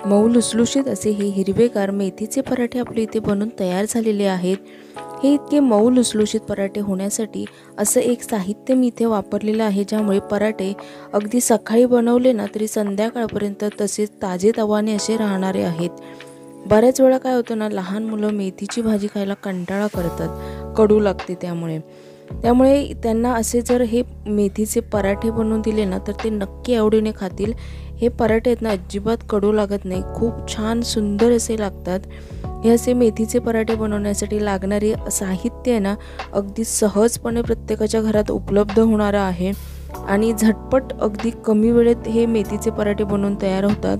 मऊ लुसलुशीत असे हे हिरवेगार मेथीचे पराठे आपले इथे बनून तयार झालेले आहेत। हे इतके मऊ लुसलुशीत पराठे होण्यासाठी असं एक साहित्य मी इथे वापरलेलं आहे, ज्यामुळे पराठे अगदी सकाळी बनवले ना तरी संध्याकाळपर्यंत तसेच ताजेतवाने असे राहणारे आहेत। बऱ्याच वेळा काय होतं ना, लहान मुलं मेथीची भाजी खायला कंटाळा करतात, कडू लागते त्यामुळे त्यांना असे जर हे मेथीचे पराठे बनवून दिले ना तर ते नक्की आवडीने खातील। हे पराठे आहेत ना अजिबात कडू लागत नाही, खूप छान सुंदर असे लागतात। हे असे मेथीचे पराठे बनवण्यासाठी लागणारे साहित्य आहे ना अगदी सहजपणे प्रत्येकाच्या घरात उपलब्ध होणारं आहे आणि झटपट अगदी कमी वेळेत हे मेथीचे पराठे बनवून तयार होतात।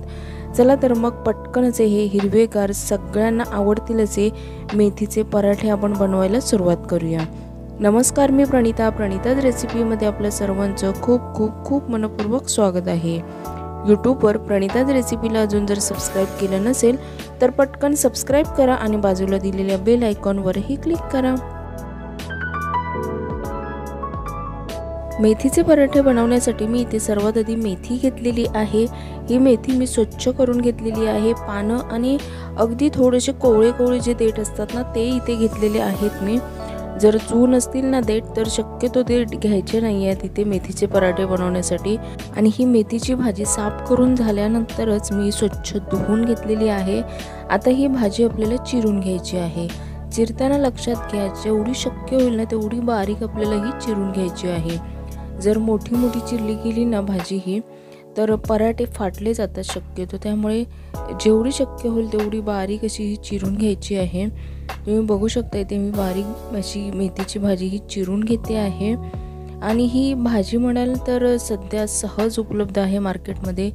चला तर मग पटकन असे हे हिरवेगार सगळ्यांना आवडतील असे मेथीचे पराठे आपण बनवायला सुरुवात करूया। नमस्कार, मी प्रणिताज रेसिपीमध्ये आपल्या सर्वांचं खूप खूप खूप मनपूर्वक स्वागत आहे। यूट्यूबवर प्रणिताज रेसिपीला अजून जर सबस्क्राईब केलं नसेल तर पटकन सबस्क्राईब करा आणि बाजूला दिलेल्या बेल आयकॉनवरही क्लिक करा। मेथीचे पराठे बनवण्यासाठी मी इथे सर्वात आधी मेथी घेतलेली आहे। ही मेथी मी स्वच्छ करून घेतलेली आहे। पानं आणि अगदी थोडेसे कोवळे जे देठ असतात ना ते इथे घेतलेले आहेत मी। जर चून असतील ना देठ तर शक्यतो देठ घ्यायचे नाही आहेत इथे मेथीचे पराठे बनवण्यासाठी। आणि ही मेथीची भाजी साफ करून झाल्यानंतरच मी स्वच्छ धुवून घेतलेली आहे। आता ही भाजी आपल्याला चिरून घ्यायची आहे। चिरताना लक्षात घ्या, जेवढी शक्य होईल ना तेवढी बारीक आपल्याला ही चिरून घ्यायची आहे। जर मोठी चिरली गेली ना भाजी ही तर पराठे फाटले जातात शक्यतो, त्यामुळे जेवढी शक्य होईल तेवढी बारीक अशी ही चिरून घ्यायची आहे। तुम्ही बघू शकता इथे मी बारीक अशी मेथीची भाजी ही चिरून घेते आहे। आणि ही भाजी म्हणाल तर सध्या सहज उपलब्ध आहे मार्केटमध्ये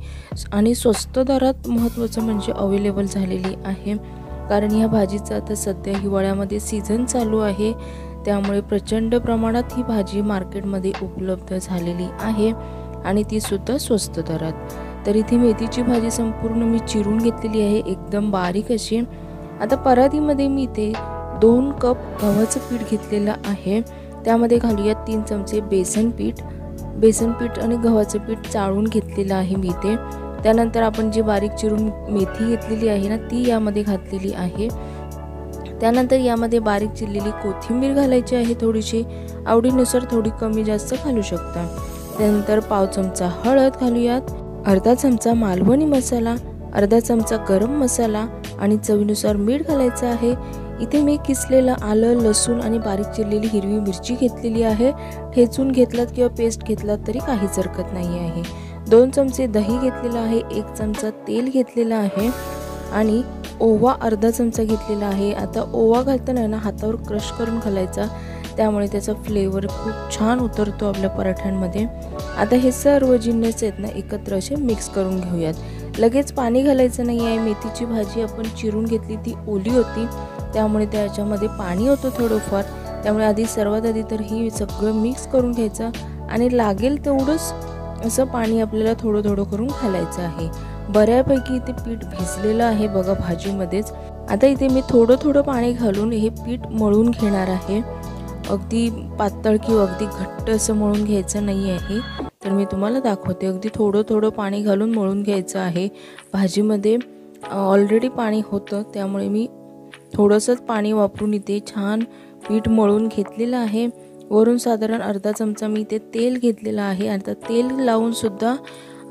आणि स्वस्त दरात, महत्त्वाचं म्हणजे अवेलेबल झालेली आहे। कारण ह्या भाजीचा आता सध्या हिवाळ्यामध्ये सीझन चालू आहे, त्यामुळे प्रचंड प्रमाणात ही भाजी मार्केटमध्ये उपलब्ध झालेली आहे आणि ती सुद्धा स्वस्त दरात। तर इथे मेथीची भाजी संपूर्ण मी चिरून घेतलेली आहे एकदम बारीक अशी। आता परातीमध्ये मी इथे 2 कप गव्हाचं पीठ घेतलेलं आहे। त्यामध्ये घालूया 3 चमचे बेसन पीठ आणि गव्हाचं पीठ चाळून घेतलेलं आहे मी इथे। त्यानंतर आपण जी बारीक चिरून मेथी घेतलेली आहे ना ती यामध्ये घातलेली आहे। त्यानंतर यामध्ये बारीक चिरलेली कोथिंबीर घालायची आहे थोडीशी, आवडीनुसार थोडी कमी जास्त घालू शकता। त्यानंतर पाव चमचा हळद घालूयात, अर्धा चमचा मालवणी मसाला, अर्धा चमचा गरम मसाला आणि चवीनुसार मीठ घालायचं आहे। इथे मी किसलेलं आलं, लसूण आणि बारीक चिरलेली हिरवी मिरची घेतलेली आहे। ठेचून घेतलात किंवा पेस्ट घेतलात तरी काहीच हरकत नाही आहे। 2 चमचे दही घेतलेलं आहे, 1 चमचा तेल घेतलेलं आहे आणि ओवा अर्धा चमचा घेतलेला आहे। आता ओवा घालताना ना हातावर क्रश करून घालायचा, त्यामुळे त्याचा फ्लेवर खूप छान उतरतो आपल्या पराठ्यांमध्ये। आता हे सर्व जिन्नस आहेत ना एकत्र असे मिक्स करून घेऊयात। लगेच पाणी घालायचं नाही आहे, मेथीची भाजी आपण चिरून घेतली ती ओली होती, त्यामुळे त्याच्यामध्ये पाणी होतं थोडंफार। त्यामुळे सर्वात आधी तर ही सगळं मिक्स करून घ्यायचं आणि लागेल तेवढंच असं पाणी आपल्याला थोडं करून घालायचं आहे। बऱ्यापैकी इथे पीठ भिजलेलं आहे बघा भाजीमध्येच। आता इथे मी थोडं पाणी घालून हे पीठ मळून घेणार आहे। अगदी पातळ किंवा अगदी घट्ट असं मळून घ्यायचं नाही आहे, तर मी तुम्हाला दाखवते। अगदी थोडं पाणी घालून मळून घ्यायचं आहे। भाजीमध्ये ऑलरेडी पाणी होतं, त्यामुळे मी थोडंसंच पाणी वापरून इथे छान पीठ मळून घेतलेलं आहे। वरून साधारण अर्धा चमचा मी इथे तेल घेतलेलं आहे। आता तेल लावून सुद्धा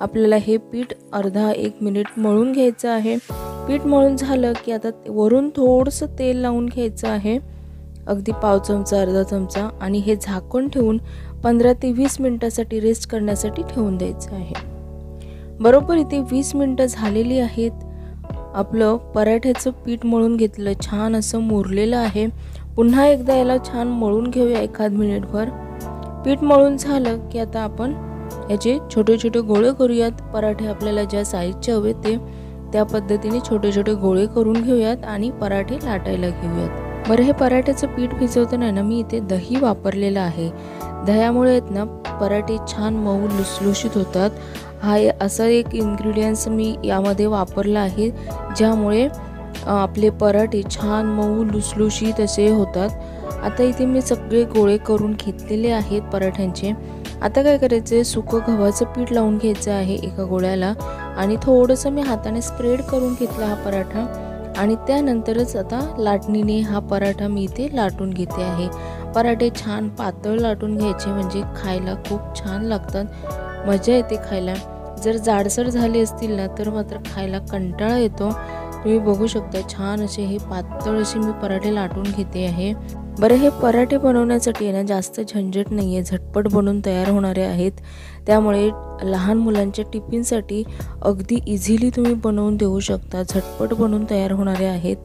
आपल्याला हे पीठ अर्धा 1 मिनिट मळून घ्यायचं आहे। पीठ मळून झालं की आता वरून थोडंसं तेल लावून घ्यायचं आहे, अगदी पाव चमचा अर्धा चमचा, आणि हे झाकून ठेवून 15 ते 20 मिनिटासाठी रेस्ट करण्यासाठी ठेवून द्यायचं आहे। बरोबर इथे 20 मिनिटं झालेली आहेत। आपलं पराठ्याचं पीठ मळून घेतलं, छान असं मुरलेलं आहे। पुन्हा एकदा याला छान मळून घेऊया 1 मिनिटभर। पीठ मळून झालं की आता आपण याचे छोटे गोळे करूयात। पराठे आपल्याला ज्या साईजचे हवे त्या पद्धतीने छोटे गोळे करून घेऊयात आणि पराठे लाटायला घेऊयात। बरं, हे पराठ्याचं पीठ भिजवताना ना मी इथे दही वापरलेलं आहे। दह्यामुळे आहेत ना पराठे छान मऊ लुसलुशीत होतात। हा असा एक इन्ग्रेडियंट्स मी यामध्ये वापरला आहे, ज्यामुळे आपले पराठे छान मऊ लुसलुशीत असे होतात। आता इथे मी सगळे गोळे करून घेतलेले आहेत पराठ्यांचे। आता काय करायचं आहे, सुकं गव्हाचं पीठ लावून घ्यायचं आहे एका गोळ्याला आणि थोडंसं मी हाताने स्प्रेड करून घेतला हा पराठा आणि त्यानंतरच आता लाटणीने हा पराठा मी इथे लाटून घेते आहे। पराठे छान पातळ लाटून घ्यायचे म्हणजे खायला खूप छान लागतात, मजा येते खायला। जर जाडसर झाले असतील ना तर मात्र खायला कंटाळा येतो। तुम्ही बघू शकता छान असे हे पातळ असे मी पराठे लाटून घेते आहे। बरं, हे पराठे बनवण्यासाठी ना जास्त झंझट नाही आहे, झटपट बनवून तयार होणारे आहेत। त्यामुळे लहान मुलांच्या टिफिनसाठी अगदी इझिली तुम्ही बनवून देऊ शकता, झटपट बनवून तयार होणारे आहेत।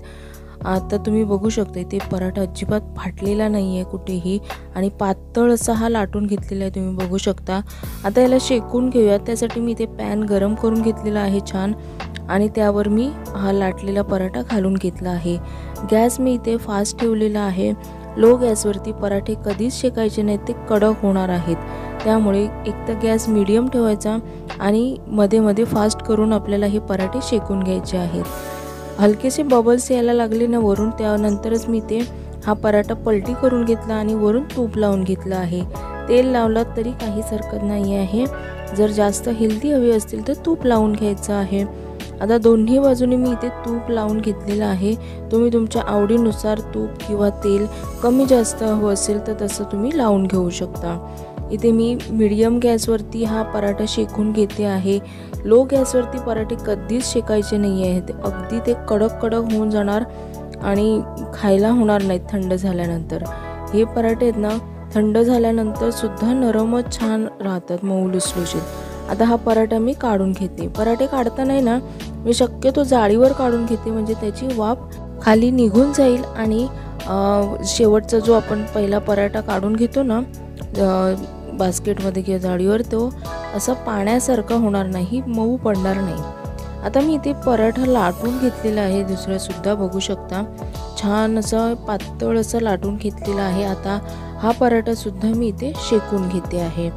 आता तुम्ही बघू शकता इथे पराठा अजिबात फाटलेला नाही आहे कुठेही आणि पातळ असा हा लाटून घेतलेला आहे, तुम्ही बघू शकता। आता याला शेकून घेऊया। त्यासाठी मी इथे पॅन गरम करून घेतलेला आहे छान आणि त्यावर मी हा लाटलेला पराठा घालून घेतला आहे। गॅस मी इथे फास्ट ठेवलेला आहे। लो गॅसवरती पराठे कधीच शेकायचे नाहीत, ते कडक होणार आहेत। त्यामुळे एक तर गॅस मीडियम ठेवायचा आणि मध्ये मध्ये फास्ट करून आपल्याला हे पराठे शेकून घ्यायचे आहेत। हलकेसे बबल्स यायला लागले ना वरून, त्यानंतरच मी ते हा पराठा पलटी करून घेतला आणि वरून तूप लावून घेतलं आहे। तेल लावलात तरी काहीच हरकत नाही आहे, जर जास्त हेल्दी हवी असतील तर तूप लावून घ्यायचं आहे। आता दोन्ही बाजूने मी इथे तूप लावून घेतलेलं आहे। तुम्ही तुमच्या आवडीनुसार तूप किंवा तेल कमी जास्त हवं असेल तर तसं तुम्ही लावून घेऊ शकता। इथे मी मीडियम गॅसवरती हा पराठा शेकून घेते आहे। लो गॅसवरती पराठे कधीच शेकायचे नाही आहेत, अगदी ते कडक कडक होऊन जाणार आणि खायला होणार नाहीत थंड झाल्यानंतर। हे पराठे आहेत ना थंड झाल्यानंतर सुद्धा नरमच छान राहतात, मऊ लुसलुशीत। आता हा पराठा मी काढून घेते। पराठे काढताना ना मी शक्यतो जाळीवर काढून घेते, म्हणजे त्याची वाफ खाली निघून जाईल आणि शेवटचा जो आपण पहिला पराठा काढून घेतो ना बास्केटमध्ये किंवा जाळीवर, तो असा पाण्यासारखा होणार नाही, मऊ पडणार नाही। आता मी इथे पराठा लाटून घेतलेला आहे, दुसरा सुद्धा बघू शकता छान असं पातळ असं लाटून घेतलेला आहे। आता हा पराठा सुद्धा मी इथे शेकून घेते आहे।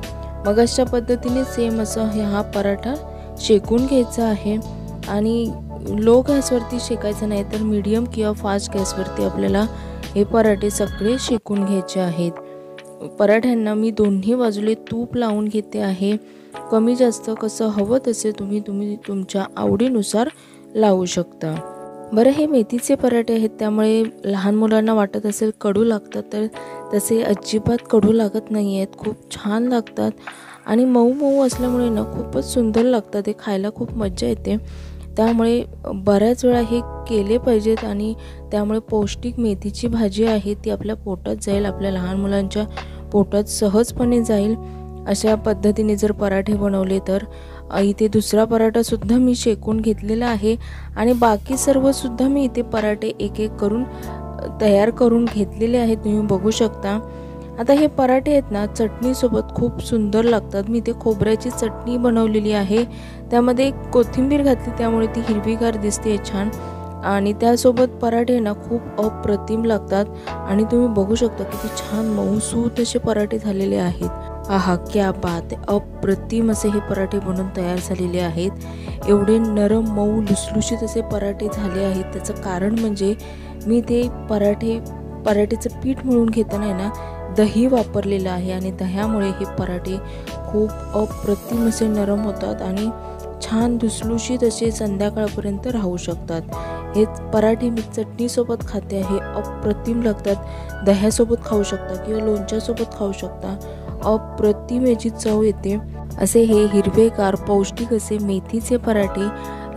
मग अशा पद्धतीने सेम असं हा पराठा शेकून घ्यायचा आहे आणि लो गॅसवरती शेकायचं नाही तर मीडियम किंवा फास्ट गॅसवरती आपल्याला हे पराठे सगळे शेकून घ्यायचे आहेत। पराठ्यांना मी दोन्ही बाजूले तूप लावून घेते आहे। कमी जास्त कसं हवं तसे तुम्ही तुमच्या आवडीनुसार लावू शकता। बरं, हे मेथीचे पराठे आहेत, त्यामुळे लहान मुलांना वाटत असेल कडू लागतात, तर तसे अजिबात कडू लागत नाही आहेत, खूप छान लागतात आणि मऊ मऊ असल्यामुळे ना खूपच सुंदर लागतात, ते खायला खूप मजा येते। त्यामुळे बऱ्याच वेळा हे केले पाहिजेत आणि त्यामुळे पौष्टिक मेथीची भाजी आहे ती आपल्या पोटात जाईल, आपल्या लहान मुलांच्या पोटात सहजपणे जाईल। अशा पद्धतीने जर पराठे बनवले तर इथे दुसरा पराठा सुद्धा मी शेकून घेतलेला आहे आणि बाकी सर्व सुद्धा मी इथे पराठे एक एक करून तयार करून घेतलेले आहेत, तुम्ही बघू शकता। आता हे पराठे आहेत ना चटणीसोबत खूप सुंदर लागतात। मी इथे खोबऱ्याची चटणी बनवलेली आहे, त्यामध्ये कोथिंबीर घातली त्यामुळे ती हिरवीगार दिसते छान आणि त्यासोबत पराठे ना खूप अप्रतिम लागतात आणि तुम्ही बघू शकता किती छान मऊसूत असे पराठे झालेले आहेत। आहा, क्या बात आहे, अप्रतिम असे हे पराठे बनवून तयार झालेले आहेत। एवढे नरम मऊ लुसलुशीत असे पराठे झाले आहेत, त्याचं कारण म्हणजे मी ते पराठेचं पीठ मळून घेताना ना दही वापरलेलं आहे आणि दह्यामुळे हे पराठे खूप अप्रतिम असे नरम होतात आणि छान लुसलुशीत असे संध्याकाळपर्यंत राहू शकतात। हे पराठे मी चटणीसोबत खाते आहे, अप्रतिम लागतात। दह्यासोबत खाऊ शकता किंवा लोणच्यासोबत खाऊ शकता, अप्रतिम याची चव येते। असे हे हिरवेगार पौष्टिक असे मेथीचे पराठे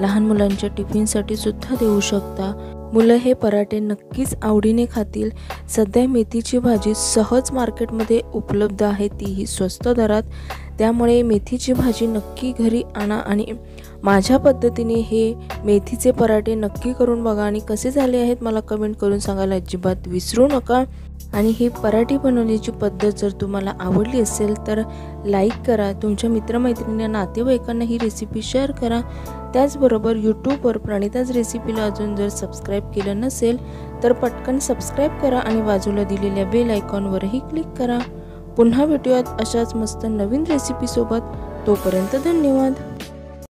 लहान मुलांच्या टिफिनसाठी सुद्धा देऊ शकता। मुलं हे पराठे नक्कीच आवडीने खातील। सध्या मेथीची भाजी सहज मार्केटमध्ये उपलब्ध आहे, तीही स्वस्त दरात, त्यामुळे मेथीची भाजी नक्की घरी आणा आणि माझ्या पद्धतीने हे मेथीचे पराठे नक्की करून बघा आणि कसे झाले आहेत मला कमेंट करून सांगायला अजिबात विसरू नका। आणि ही पराठे बनवण्याची पद्धत जर तुम्हाला आवडली असेल तर लाईक करा, तुमच्या मित्रमैत्रिणींना नातेवाईकांना ही रेसिपी शेअर करा। त्याचबरोबर यूट्यूबवर प्रणिताज रेसिपीला अजून जर सबस्क्राईब केलं नसेल तर पटकन सबस्क्राईब करा आणि बाजूला दिलेल्या बेल आयकॉनवरही क्लिक करा। पुन्हा भेटूयात अशाच मस्त नवीन रेसिपीसोबत, तोपर्यंत धन्यवाद।